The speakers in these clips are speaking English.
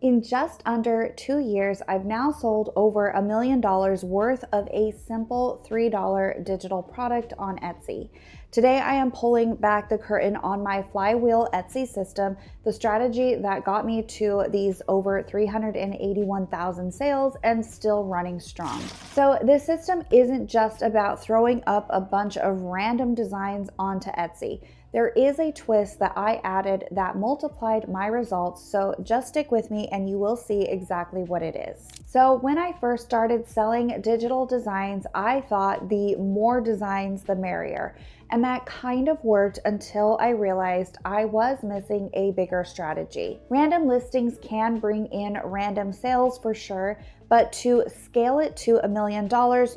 In just under 2 years, I've now sold over $1 million worth of a simple $3 digital product on Etsy. Today, I am pulling back the curtain on my Flywheel Etsy system, the strategy that got me to these over 381,000 sales and still running strong. So this system isn't just about throwing up a bunch of random designs onto Etsy. There is a twist that I added that multiplied my results, so just stick with me and you will see exactly what it is. So when I first started selling digital designs, I thought the more designs, the merrier. And that kind of worked until I realized I was missing a bigger strategy. Random listings can bring in random sales for sure, but to scale it to $1 million,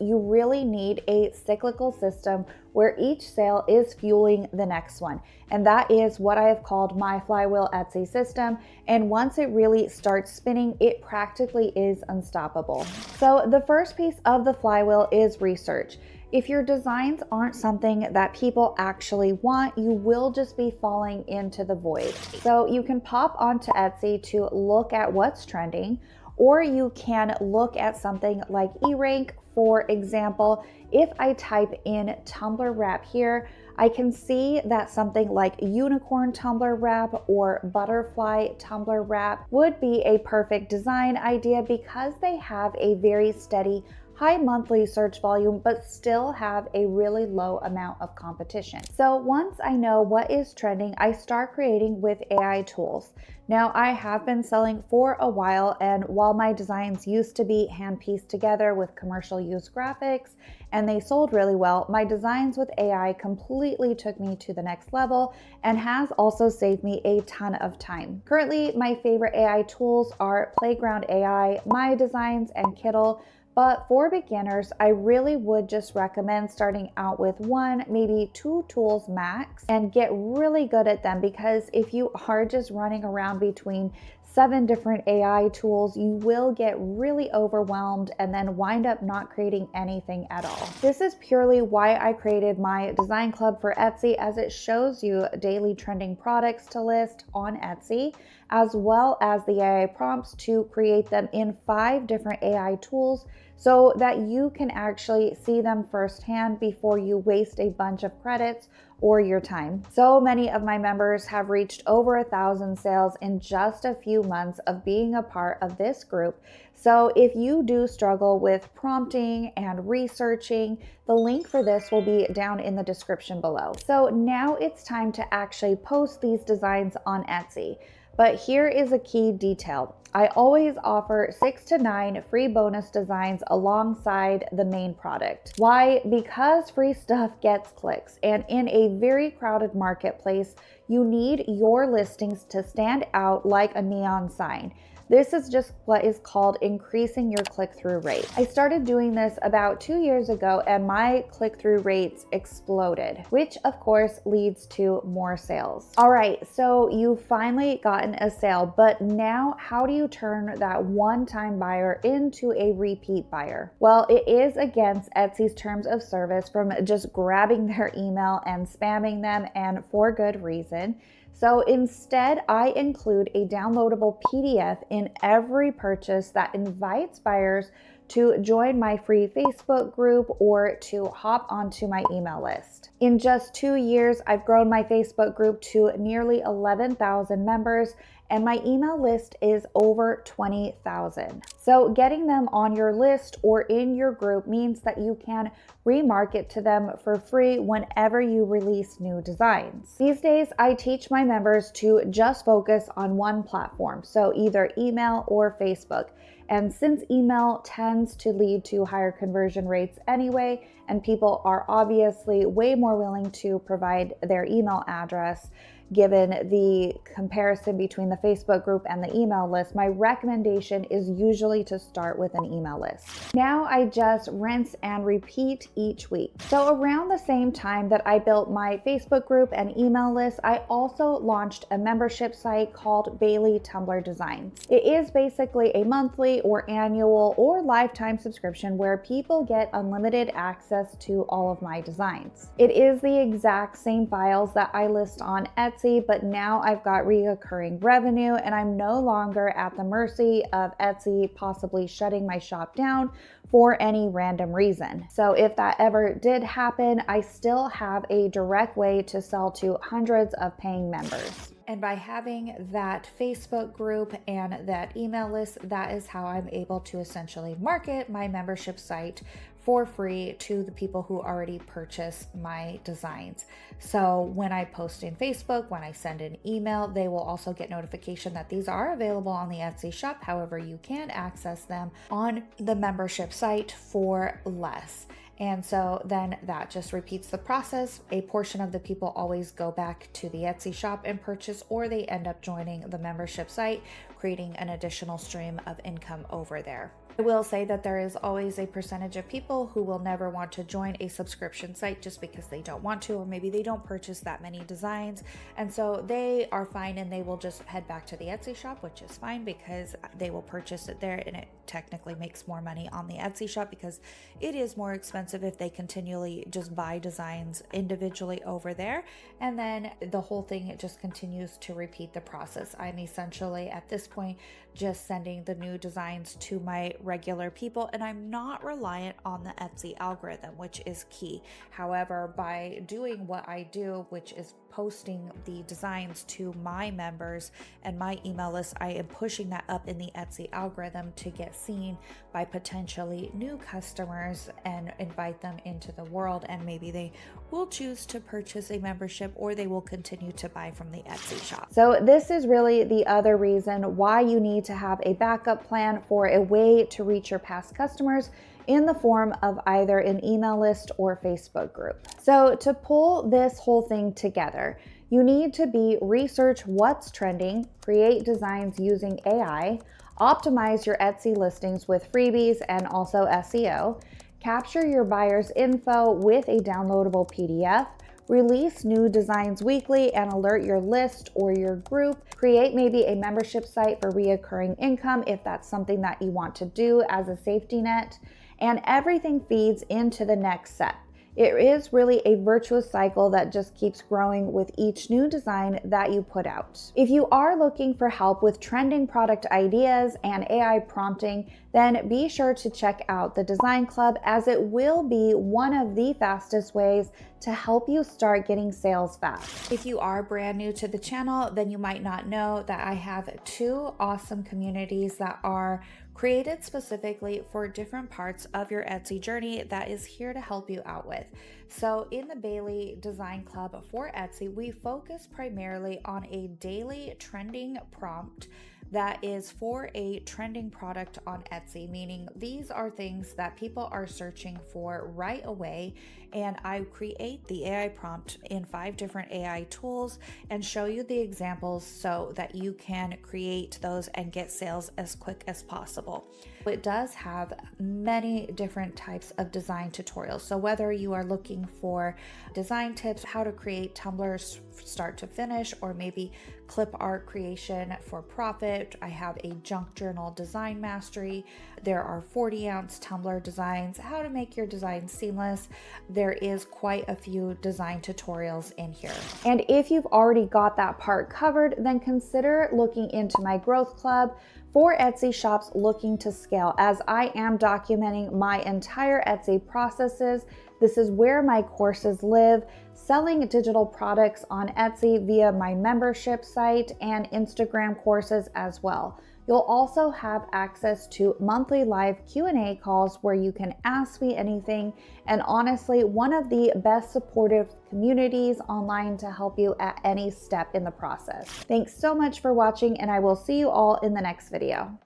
you really need a cyclical system where each sale is fueling the next one. And that is what I have called my Flywheel Etsy system. And once it really starts spinning, it practically is unstoppable. So the first piece of the flywheel is research. If your designs aren't something that people actually want, you will just be falling into the void. So you can pop onto Etsy to look at what's trending, or you can look at something like eRank. For example, if I type in tumbler wrap here, I can see that something like unicorn tumbler wrap or butterfly tumbler wrap would be a perfect design idea because they have a very steady high monthly search volume, but still have a really low amount of competition. So once I know what is trending, I start creating with AI tools. Now, I have been selling for a while, and while my designs used to be hand pieced together with commercial use graphics and they sold really well, my designs with AI completely took me to the next level and has also saved me a ton of time. Currently, my favorite AI tools are Playground AI, My Designs, and Kittle. But for beginners, I really would just recommend starting out with one, maybe two tools max, and get really good at them, because if you are just running around between 7 different AI tools, you will get really overwhelmed and then wind up not creating anything at all. This is purely why I created my design club for Etsy, as it shows you daily trending products to list on Etsy, as well as the AI prompts to create them in 5 different AI tools, so that you can actually see them firsthand before you waste a bunch of credits or your time. So many of my members have reached over 1,000 sales in just a few months of being a part of this group. So if you do struggle with prompting and researching, the link for this will be down in the description below. So now it's time to actually post these designs on Etsy. But here is a key detail. I always offer 6 to 9 free bonus designs alongside the main product. Why? Because free stuff gets clicks, and in a very crowded marketplace, you need your listings to stand out like a neon sign. This is just what is called increasing your click-through rate. I started doing this about 2 years ago, and my click-through rates exploded, which of course leads to more sales. All right, so you've finally gotten a sale, but now how do you turn that one-time buyer into a repeat buyer? Well, it is against Etsy's terms of service from just grabbing their email and spamming them, and for good reason. So instead, I include a downloadable PDF in every purchase that invites buyers to join my free Facebook group or to hop onto my email list. In just 2 years, I've grown my Facebook group to nearly 11,000 members, and my email list is over 20,000. So getting them on your list or in your group means that you can remarket to them for free whenever you release new designs. These days, I teach my members to just focus on one platform, so either email or Facebook. And since email tends to lead to higher conversion rates anyway, and people are obviously way more willing to provide their email address, given the comparison between the Facebook group and the email list, my recommendation is usually to start with an email list. Now I just rinse and repeat each week. So around the same time that I built my Facebook group and email list, I also launched a membership site called Bailey Tumbler Designs. It is basically a monthly or annual or lifetime subscription where people get unlimited access to all of my designs. It is the exact same files that I list on Etsy Etsy, but now I've got reoccurring revenue and I'm no longer at the mercy of Etsy possibly shutting my shop down for any random reason. So if that ever did happen, I still have a direct way to sell to hundreds of paying members. And by having that Facebook group and that email list, that is how I'm able to essentially market my membership site for free to the people who already purchase my designs. So when I post in Facebook, when I send an email, they will also get notification that these are available on the Etsy shop. However, you can access them on the membership site for less. And so then that just repeats the process. A portion of the people always go back to the Etsy shop and purchase, or they end up joining the membership site, creating an additional stream of income over there. I will say that there is always a percentage of people who will never want to join a subscription site just because they don't want to, or maybe they don't purchase that many designs. And so they are fine and they will just head back to the Etsy shop, which is fine because they will purchase it there, and it technically makes more money on the Etsy shop because it is more expensive if they continually just buy designs individually over there. And then the whole thing, it just continues to repeat the process. I'm essentially at this point just sending the new designs to my regular people, and I'm not reliant on the Etsy algorithm, which is key. However, by doing what I do, which is posting the designs to my members and my email list, I am pushing that up in the Etsy algorithm to get seen by potentially new customers and invite them into the world, and maybe they will choose to purchase a membership or they will continue to buy from the Etsy shop. So this is really the other reason why you need to have a backup plan for a way to reach your past customers in the form of either an email list or Facebook group. So to pull this whole thing together, you need to research what's trending, create designs using AI, optimize your Etsy listings with freebies and also SEO, capture your buyer's info with a downloadable PDF, release new designs weekly and alert your list or your group, create maybe a membership site for reoccurring income if that's something that you want to do as a safety net, and everything feeds into the next step. It is really a virtuous cycle that just keeps growing with each new design that you put out. If you are looking for help with trending product ideas and AI prompting, then be sure to check out the Design Club, as it will be one of the fastest ways to help you start getting sales fast. If you are brand new to the channel, then you might not know that I have two awesome communities that are created specifically for different parts of your Etsy journey that is here to help you out with. So in the Bailey Design Club for Etsy, we focus primarily on a daily trending prompt that is for a trending product on Etsy, meaning these are things that people are searching for right away. And I create the AI prompt in 5 different AI tools and show you the examples so that you can create those and get sales as quick as possible. It does have many different types of design tutorials. So whether you are looking for design tips, how to create tumblers start to finish, or maybe clip art creation for profit, I have a junk journal design mastery. There are 40-ounce tumbler designs, how to make your design seamless. There is quite a few design tutorials in here. And if you've already got that part covered, then consider looking into my growth club for Etsy shops looking to scale, as I am documenting my entire Etsy processes. This is where my courses live, selling digital products on Etsy via my membership site and Instagram courses as well. You'll also have access to monthly live Q&A calls where you can ask me anything, and honestly, one of the best supportive communities online to help you at any step in the process. Thanks so much for watching, and I will see you all in the next video.